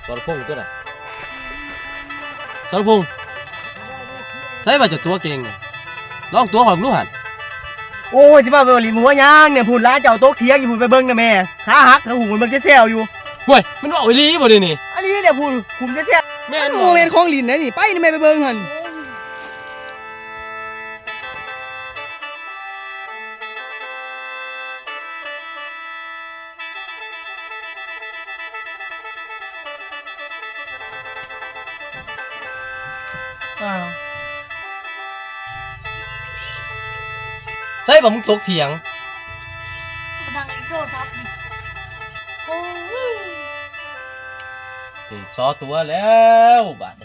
สรพงษ์ตัวน่ะสรพงษ์ใส่ว่าจะตัวเก่งลองตัวหอยมึงดูหั่น โอ้ยสิมาเบิ่งลินหัวย่างเนี่ยพูดร้านเจ้าโต๊ะเถียงอยู่พูดไปเบิ่งนะแม่ขาหักขาหูมันเบิ่งแซ่ๆอยู่ เฮ้ยมันบอกอีหลีบ่ดินี่ อันนี้เนี่ยพูดคุมแซ่ แม่น โมเมนต์ของลินนะนี่ไปนี่แม่ไปเบิ่งหั่น ใส่บ่มึงตกเถียง ดังโทรศัพท์นี่โอ้ย ติซอตัวแล้วบาดนี้